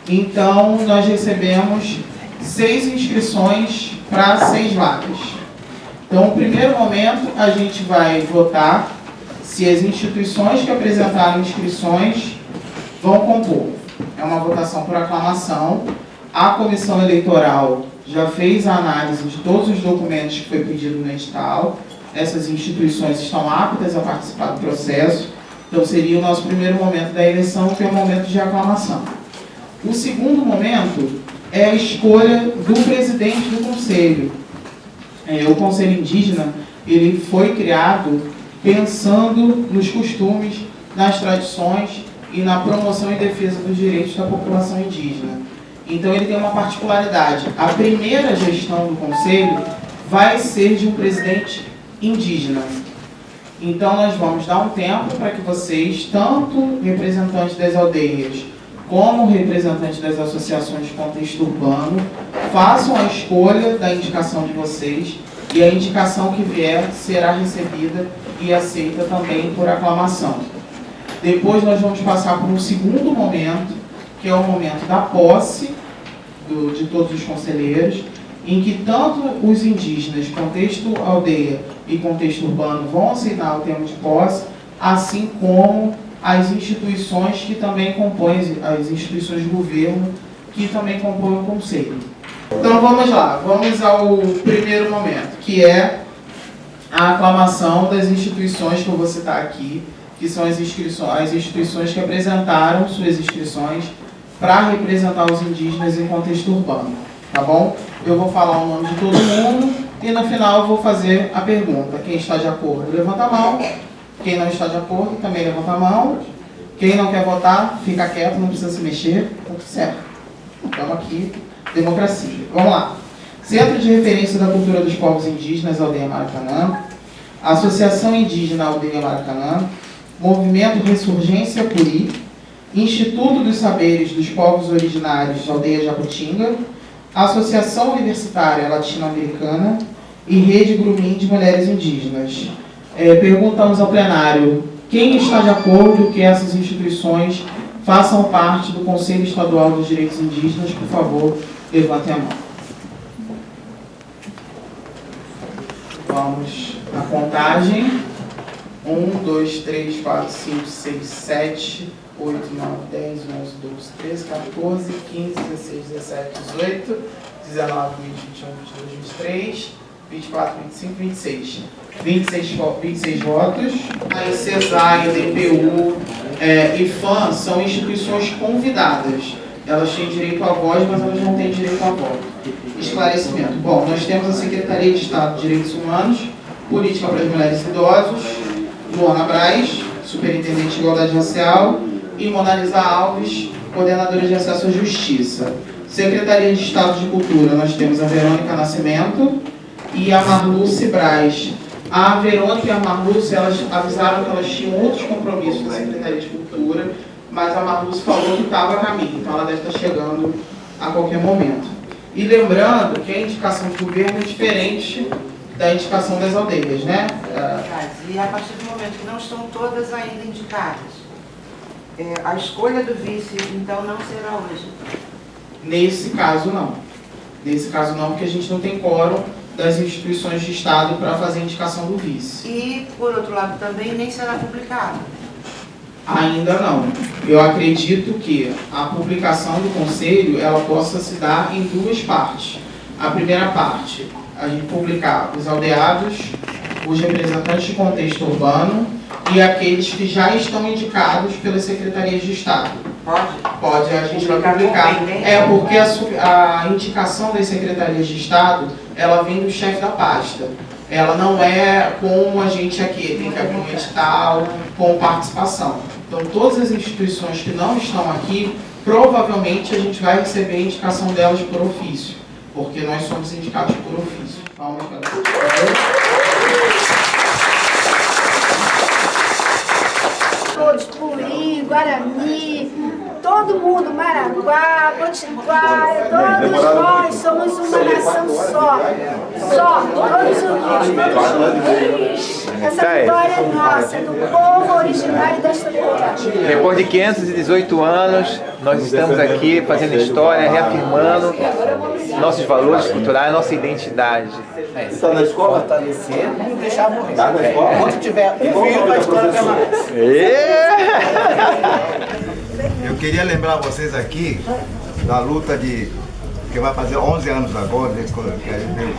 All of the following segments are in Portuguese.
Então, nós recebemos 6 inscrições para 6 vagas. Então, no primeiro momento, a gente vai votar se as instituições que apresentaram inscrições vão compor. É uma votação por aclamação. A comissão eleitoral já fez a análise de todos os documentos que foi pedido no edital. Essas instituições estão aptas a participar do processo. Então, seria o nosso primeiro momento da eleição, que é o momento de aclamação. O segundo momento é a escolha do presidente do conselho. O Conselho Indígena ele foi criado pensando nos costumes, nas tradições e na promoção e defesa dos direitos da população indígena. Então, ele tem uma particularidade. A primeira gestão do conselho vai ser de um presidente indígena. Então, nós vamos dar um tempo para que vocês, tanto representantes das aldeias, como representantes das associações de contexto urbano, façam a escolha da indicação de vocês e a indicação que vier será recebida e aceita também por aclamação. Depois nós vamos passar por um segundo momento, que é o momento da posse de todos os conselheiros, em que tanto os indígenas, contexto aldeia e contexto urbano, vão aceitar o termo de posse, assim como as instituições que também compõem, as instituições de governo que também compõem o conselho. Então vamos lá, vamos ao primeiro momento, que é a aclamação das instituições que eu vou citar aqui, que são as instituições que apresentaram suas inscrições para representar os indígenas em contexto urbano, tá bom? Eu vou falar o nome de todo mundo e no final eu vou fazer a pergunta. Quem está de acordo, levanta a mão. Quem não está de acordo, também levanta a mão. Quem não quer votar, fica quieto, não precisa se mexer. Tá tudo certo. Estamos aqui, democracia. Vamos lá. Centro de Referência da Cultura dos Povos Indígenas, Aldeia Maracanã. Associação Indígena Aldeia Maracanã. Movimento Ressurgência Puri. Instituto dos Saberes dos Povos Originários, Aldeia Jacutinga. Associação Universitária Latino-Americana. E Rede Grumim de Mulheres Indígenas. Perguntamos ao plenário quem está de acordo que essas instituições façam parte do Conselho Estadual dos Direitos Indígenas. Por favor, levantem a mão. Vamos à contagem. 1, 2, 3, 4, 5, 6, 7, 8, 9, 10, 11, 12, 13, 14, 15, 16, 17, 18, 19, 20, 21, 22, 23, 24, 25, 26. 26 votos. A CESAI, DPU e FAM são instituições convidadas. Elas têm direito à voz, mas elas não têm direito a voto. Esclarecimento. Bom, nós temos a Secretaria de Estado de Direitos Humanos, Política para as Mulheres e Idosos, Luana Braz, Superintendente de Igualdade Racial, e Mona Lisa Alves, Coordenadora de Acesso à Justiça. Secretaria de Estado de Cultura, nós temos a Verônica Nascimento e a Marluce Braz. A Verônica e a Marluce, elas avisaram que elas tinham outros compromissos na Secretaria de Cultura, mas a Marluce falou que estava a caminho, então ela deve estar chegando a qualquer momento. E lembrando que a indicação de governo é diferente da indicação das aldeias, né? E a partir do momento que não estão todas ainda indicadas, a escolha do vice, então, não será hoje? Nesse caso, não. Nesse caso, não, porque a gente não tem quórum das instituições de Estado para fazer a indicação do vice. E, por outro lado, também nem será publicado? Ainda não. Eu acredito que a publicação do Conselho ela possa se dar em 2 partes. A primeira parte, a gente publicar os aldeados, os representantes de contexto urbano e aqueles que já estão indicados pelas secretarias de Estado. Pode? Pode, a gente vai publicar. Porque a indicação das secretarias de Estado, ela vem do chefe da pasta. Ela não é como a gente aqui, tem que abrir um edital com participação. Então, todas as instituições que não estão aqui, provavelmente a gente vai receber a indicação delas por ofício, porque nós somos indicados por ofício. Palmas para todos, Puri, Guarani, todo mundo, Maraguá, Potiguar, todos nós somos uma nação só, todos unidos, todos juntos. Essa vitória é nossa, do povo originário desta terra. Depois de 518 anos, nós estamos aqui fazendo história, reafirmando nossos valores culturais, nossa identidade. Está na escola? Fortalecer, não deixar morrer. Está na escola? Quando tiver um filho, a história permanece. Eu queria lembrar vocês aqui da luta que vai fazer 11 anos agora, que a gente veio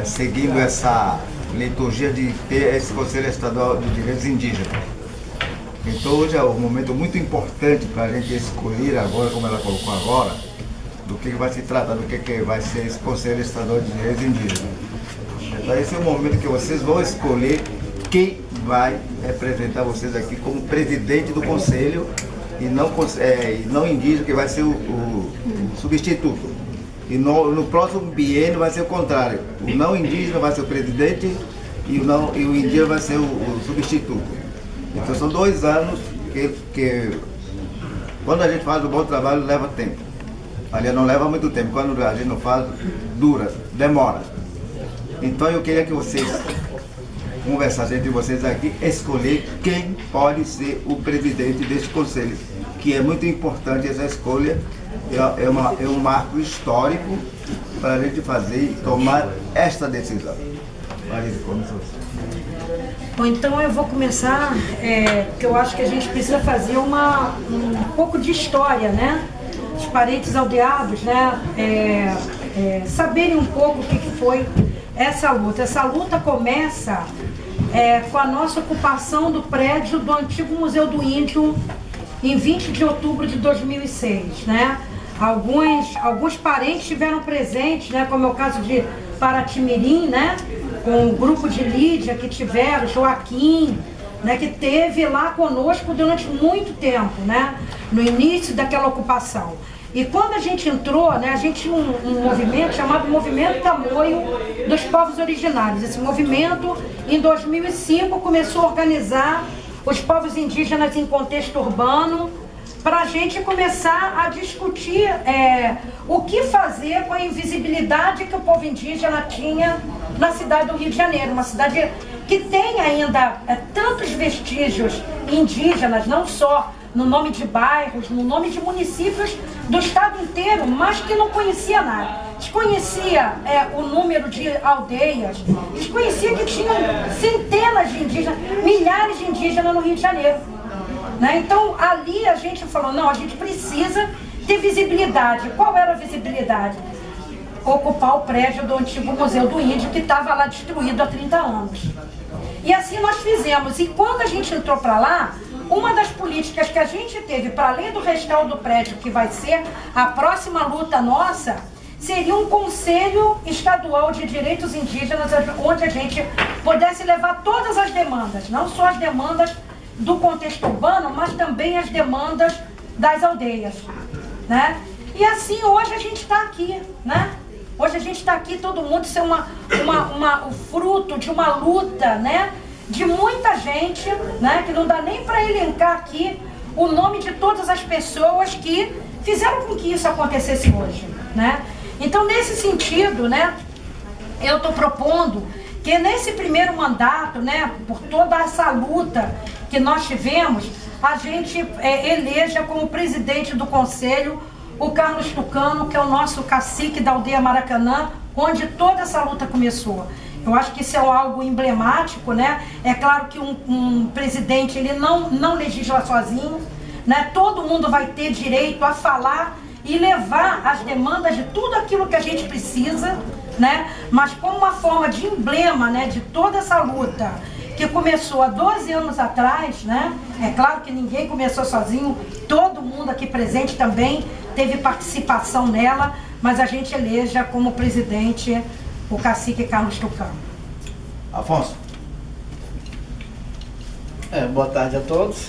seguindo essa liturgia de ter esse Conselho Estadual de Direitos Indígenas. Então hoje é um momento muito importante para a gente escolher agora, como ela colocou agora, do que vai se tratar, do que vai ser esse Conselho Estadual de Direitos Indígenas. Então esse é o momento que vocês vão escolher quem vai representar vocês aqui como presidente do Conselho e não indígena, que vai ser o substituto. E no próximo biênio vai ser o contrário. O não indígena vai ser o presidente e o indígena vai ser o substituto. Então são 2 anos que quando a gente faz um bom trabalho leva tempo. Aliás, não leva muito tempo. Quando a gente não faz, demora. Então eu queria que vocês conversassem entre vocês aqui, escolher quem pode ser o presidente deste conselho, que é muito importante essa escolha. É um marco histórico para a gente fazer e tomar esta decisão. Marisa, começou. Bom, então eu vou começar, porque eu acho que a gente precisa fazer um pouco de história, né? Os parentes aldeados, né? Saberem um pouco o que foi essa luta. Essa luta começa com a nossa ocupação do prédio do antigo Museu do Índio em 20 de outubro de 2006, né? Alguns parentes estiveram presentes, né? Como é o caso de Paratimirim, né? Com o grupo de Lídia que tiveram, Joaquim, né? Que esteve lá conosco durante muito tempo, né? No início daquela ocupação. E quando a gente entrou, né? A gente tinha um movimento chamado Movimento Tamoio dos Povos Originários. Esse movimento, em 2005, começou a organizar os povos indígenas em contexto urbano, para a gente começar a discutir o que fazer com a invisibilidade que o povo indígena tinha na cidade do Rio de Janeiro, uma cidade que tem ainda tantos vestígios indígenas, não só no nome de bairros, no nome de municípios do estado inteiro, mas que não conhecia nada. Desconhecia o número de aldeias, desconhecia que tinham centenas de indígenas, milhares de indígenas no Rio de Janeiro. Né? Então, ali a gente falou, não, a gente precisa ter visibilidade. Qual era a visibilidade? Ocupar o prédio do antigo Museu do Índio, que estava lá destruído há 30 anos. E assim nós fizemos. E quando a gente entrou para lá, uma das políticas que a gente teve, para além do restauro do prédio, que vai ser a próxima luta nossa, seria um Conselho Estadual de Direitos Indígenas, onde a gente pudesse levar todas as demandas, não só as demandas do contexto urbano, mas também as demandas das aldeias, né? E assim hoje a gente está aqui, né? Hoje a gente está aqui, todo mundo, isso é o fruto de uma luta, né? De muita gente, né? Que não dá nem para elencar aqui o nome de todas as pessoas que fizeram com que isso acontecesse hoje, né? Então, nesse sentido, né? Eu estou propondo que nesse primeiro mandato, né? Por toda essa luta que nós tivemos, a gente eleja como presidente do conselho o Carlos Tucano, que é o nosso cacique da aldeia Maracanã, onde toda essa luta começou. Eu acho que isso é algo emblemático, né? É claro que um presidente, ele não legisla sozinho, né? Todo mundo vai ter direito a falar e levar as demandas de tudo aquilo que a gente precisa, né? Mas como uma forma de emblema, né? De toda essa luta que começou há 12 anos atrás, né? É claro que ninguém começou sozinho, todo mundo aqui presente também teve participação nela, mas a gente eleja como presidente o cacique Carlos Tucano. Afonso. Boa tarde a todos.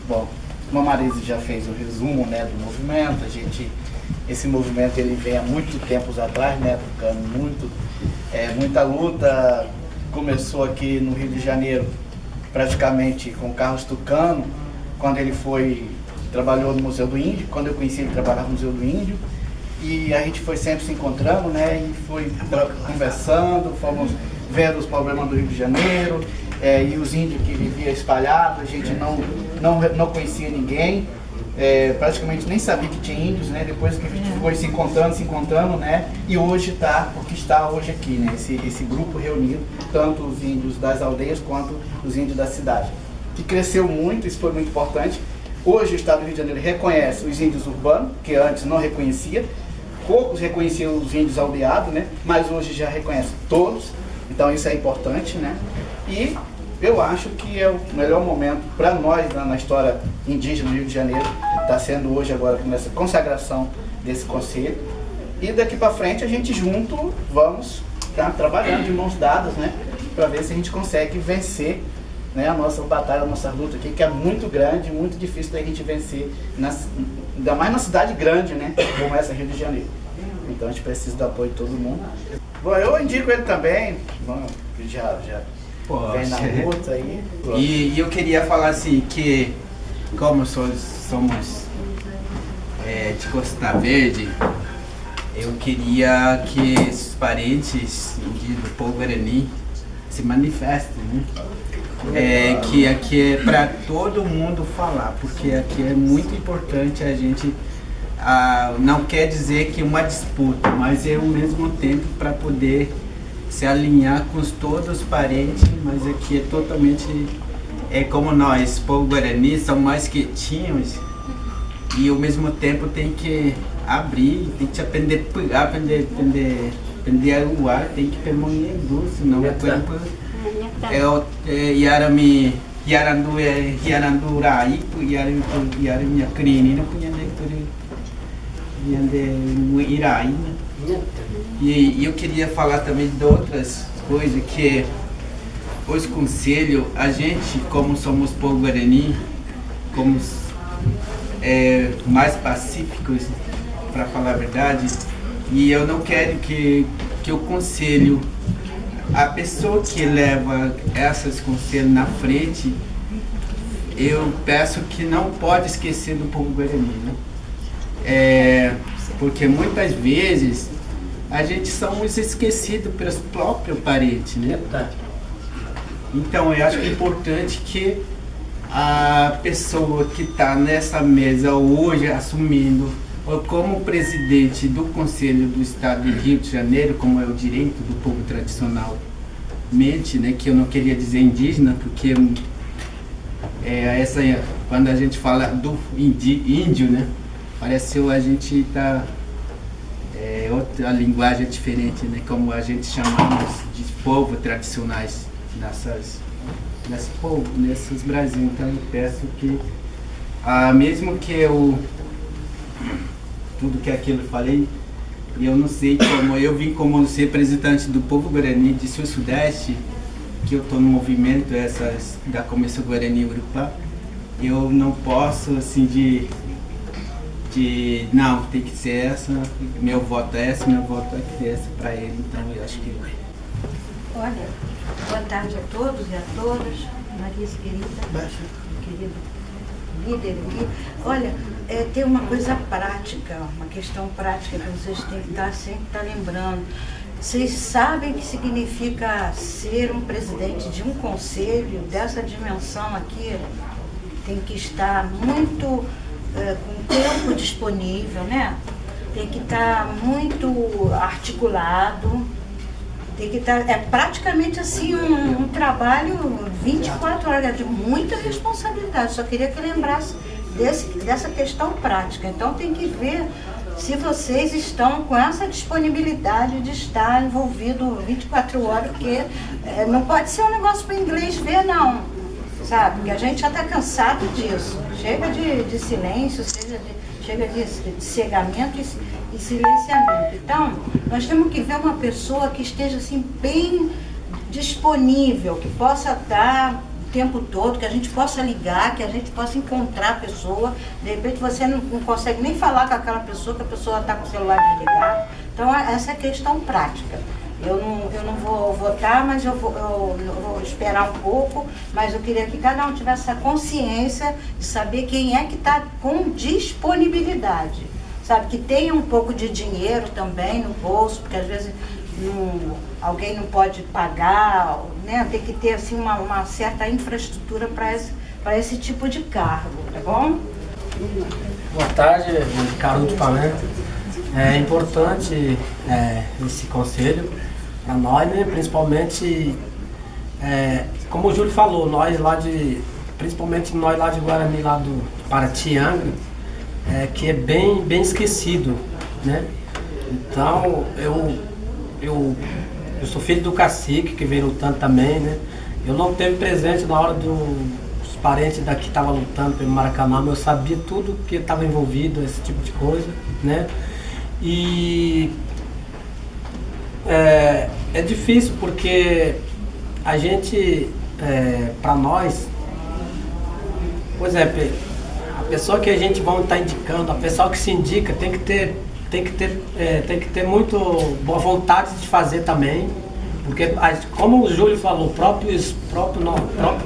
Bom, como a Marisa já fez o resumo, né, do movimento, esse movimento ele vem há muito tempos atrás, né, Tucano, muita luta. Começou aqui no Rio de Janeiro, praticamente com Carlos Tucano, quando ele trabalhou no Museu do Índio. Quando eu conheci ele, trabalhava no Museu do Índio, e a gente foi sempre se encontrando, né, e foi conversando, fomos vendo os problemas do Rio de Janeiro, e os índios que viviam espalhados, a gente não conhecia ninguém, praticamente nem sabia que tinha índios, né? Depois que a gente foi se encontrando, né? E hoje está o que está hoje aqui, né? Esse grupo reunido, tanto os índios das aldeias quanto os índios da cidade, que cresceu muito, isso foi muito importante. Hoje o Estado do Rio de Janeiro reconhece os índios urbanos, que antes não reconhecia, poucos reconheciam os índios aldeados, né? Mas hoje já reconhece todos, então isso é importante, né? E eu acho que é o melhor momento para nós na história indígena do Rio de Janeiro, que está sendo hoje agora nessa consagração desse conselho. E daqui para frente a gente junto vamos estar trabalhando de mãos dadas, né? Para ver se a gente consegue vencer, né, a nossa batalha, a nossa luta aqui, que é muito grande, muito difícil da gente vencer, ainda mais na cidade grande, né? Como essa Rio de Janeiro. Então a gente precisa do apoio de todo mundo. Bom, eu indico ele também, que já vem na luta aí. E eu queria falar assim, que como somos de Costa Verde, eu queria que os parentes do povo Guarani se manifestem, né? Que aqui é para todo mundo falar, porque aqui é muito importante a gente, não quer dizer que uma disputa, mas é ao mesmo tempo para poder se alinhar com todos os parentes, mas aqui é totalmente, como nós, povo Guarani, são mais quietinhos e ao mesmo tempo tem que abrir, tem que aprender a pegar, aprender o ar, tem que permanecer doce, senão o tempo Yarandurai, minha crinina, Irai. E eu queria falar também de outras coisas, que os conselhos, a gente, como somos povo Guarani, como mais pacíficos, para falar a verdade, e eu não quero que o conselho, a pessoa que leva esses conselhos na frente, eu peço que não pode esquecer do povo Guarani, né? Porque muitas vezes a gente somos esquecidos pelos próprios parentes, né? Então eu acho que é importante que a pessoa que está nessa mesa hoje assumindo como presidente do Conselho do Estado do Rio de Janeiro, como é o direito do povo tradicionalmente, né, que eu não queria dizer indígena, porque quando a gente fala do índio, né, parece que a gente está outra linguagem diferente, né, como a gente chamamos de povo tradicionais nesses Brasil. Então eu peço que mesmo que tudo que aquilo eu falei, eu não sei como, eu vim como ser representante do povo Guarani de Sul-Sudeste, que eu estou no movimento da Comissão Guarani Urupá, eu não posso assim não, tem que ser essa, meu voto é essa, meu voto é essa para ele, então eu acho que... Olha, boa tarde a todos e a todas, Marisa querida líder aqui. Olha, tem uma coisa prática, uma questão prática que vocês têm que sempre lembrando. Vocês sabem o que significa ser um presidente de um conselho dessa dimensão aqui? Tem que estar muito com tempo disponível, né? Tem que estar muito articulado, tem que estar, praticamente assim um trabalho 24 horas, de muita responsabilidade. Só queria que lembrasse dessa questão prática. Então tem que ver se vocês estão com essa disponibilidade de estar envolvido 24 horas, porque não pode ser um negócio para inglês ver, não, sabe? Porque a gente já está cansado disso. Chega de silêncio, chega de cegamento e silenciamento. Então, nós temos que ver uma pessoa que esteja assim bem disponível, que possa estar o tempo todo, que a gente possa ligar, que a gente possa encontrar a pessoa. De repente você não consegue nem falar com aquela pessoa, que a pessoa está com o celular desligado. Então, essa é a questão prática. Eu não vou votar, mas eu vou esperar um pouco, mas eu queria que cada um tivesse essa consciência de saber quem é que está com disponibilidade. Sabe, que tenha um pouco de dinheiro também no bolso, porque às vezes alguém não pode pagar, né? Tem que ter assim, uma certa infraestrutura para esse tipo de cargo, tá bom? Boa tarde, Caruto Pamela. É importante esse conselho para nós, né? Principalmente, como o Júlio falou, principalmente nós lá de Guarani, lá do Paraty, Angra, que é bem esquecido, né? Então, eu sou filho do cacique, que veio lutando também, né? Eu não teve presente na hora dos parentes daqui que estavam lutando pelo Maracanã, mas eu sabia tudo que estava envolvido, esse tipo de coisa, né? E é difícil porque a gente, para nós, por exemplo, a pessoa que a gente vai estar indicando, a pessoa que se indica tem que ter muito boa vontade de fazer também, porque como o Júlio falou, o próprio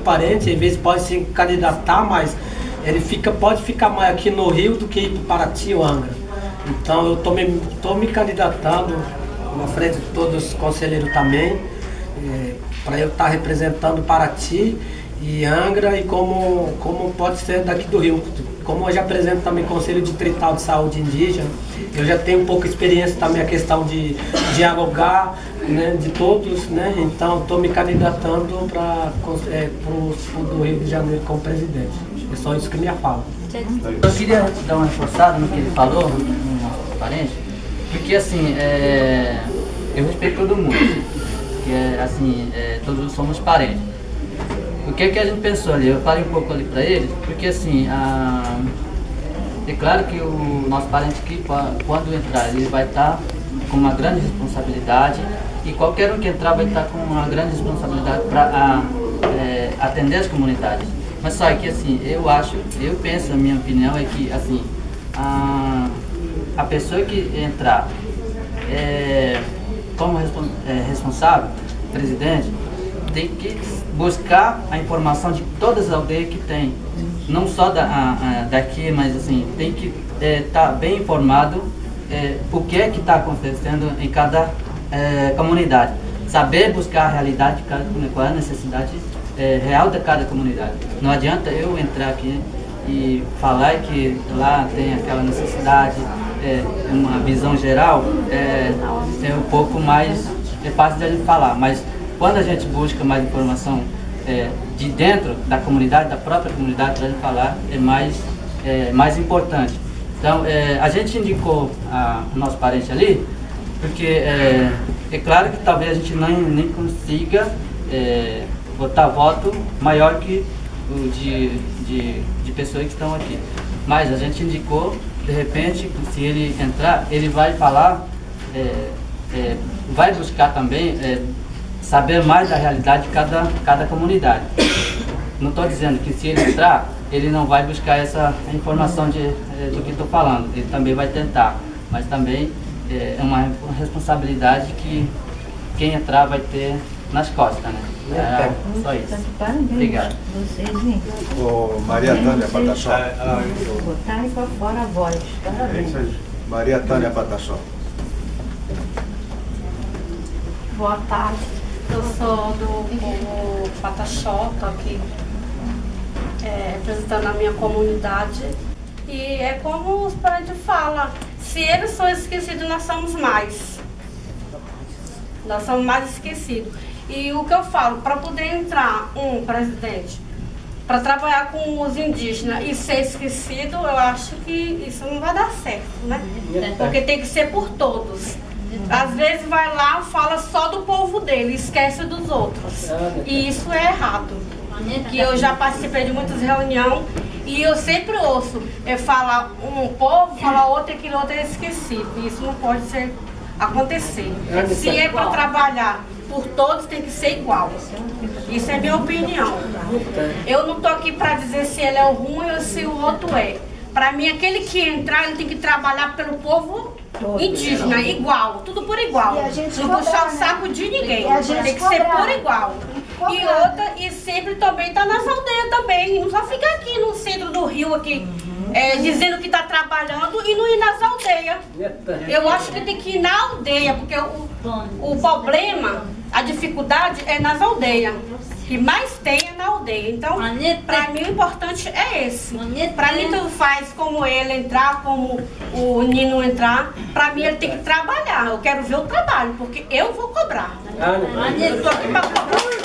parente às vezes pode se candidatar, mas ele pode ficar mais aqui no Rio do que ir para Paraty ou Angra. Então eu estou me candidatando na frente de todos os conselheiros também, para eu estar representando Paraty e Angra, e como pode ser daqui do Rio. Como eu já apresento também Conselho Distrital de Saúde Indígena, eu já tenho um pouco de experiência também a questão de dialogar, né, de todos, né? Então estou me candidatando para o Rio de Janeiro como presidente. É só isso que minha fala. Eu queria dar uma reforçada no que ele falou, no nosso parente, porque assim, eu respeito todo mundo, porque assim, todos somos parentes. O que a gente pensou ali? Eu falei um pouco ali para eles, porque assim, é claro que o nosso parente aqui, quando entrar, ele vai estar com uma grande responsabilidade, e qualquer um que entrar vai estar com uma grande responsabilidade para atender as comunidades. Mas só que assim, eu penso, a minha opinião é que assim, a pessoa que entrar como responsável, presidente, tem que buscar a informação de todas as aldeias que tem, não só daqui, mas assim, tem que estar bem informado o que é que está acontecendo em cada comunidade, saber buscar a realidade de cada comunidade, qual é a necessidade real de cada comunidade. Não adianta eu entrar aqui e falar que lá tem aquela necessidade, uma visão geral, é um pouco mais fácil de a gente falar, mas quando a gente busca mais informação de dentro da comunidade, da própria comunidade, para a gente falar, é mais importante. Então, a gente indicou o nosso parente ali, porque é claro que talvez a gente nem consiga botar voto maior que o de pessoas que estão aqui. Mas a gente indicou, de repente, se ele entrar, ele vai falar, vai buscar também saber mais da realidade de cada comunidade. Não estou dizendo que se ele entrar, ele não vai buscar essa informação do que estou falando. Ele também vai tentar, mas também é uma responsabilidade que quem entrar vai ter nas costas, né? Só isso. Obrigado. Maria Tânia Pataxó. Botarem para fora a voz. Parabéns. Maria Tânia Pataxó. Boa tarde. Eu sou do povo Pataxó, estou aqui representando a minha comunidade. E é como os parentes falam, se eles são esquecidos, nós somos mais. Nós somos mais esquecidos. E o que eu falo, para poder entrar um presidente, para trabalhar com os indígenas e ser esquecido, eu acho que isso não vai dar certo, né? Porque tem que ser por todos. Às vezes vai lá, fala só do povo dele, esquece dos outros. E isso é errado. Que eu já participei de muitas reuniões e eu sempre ouço, fala um povo, fala outro e aquele outro é esquecido. E isso não pode acontecer. Se é para trabalhar por todos, tem que ser igual. Isso é minha opinião. Eu não estou aqui para dizer se ele é o ruim ou se o outro é. Para mim, aquele que entrar, ele tem que trabalhar pelo povo indígena, igual, tudo por igual. Não puxar o saco de ninguém. Tem que ser por igual. E sempre também tá nas aldeias também. Não só fica aqui no centro do Rio, aqui. dizendo que está trabalhando e não ir nas aldeias. Eu acho que tem que ir na aldeia, porque o problema, a dificuldade é nas aldeias. O que mais tem é na aldeia. Então, para mim, o importante é esse. Para mim, tanto faz como ele entrar, como o Nino entrar. Para mim, ele tem que trabalhar. Eu quero ver o trabalho, porque eu vou cobrar. Eu tô aqui para cobrar.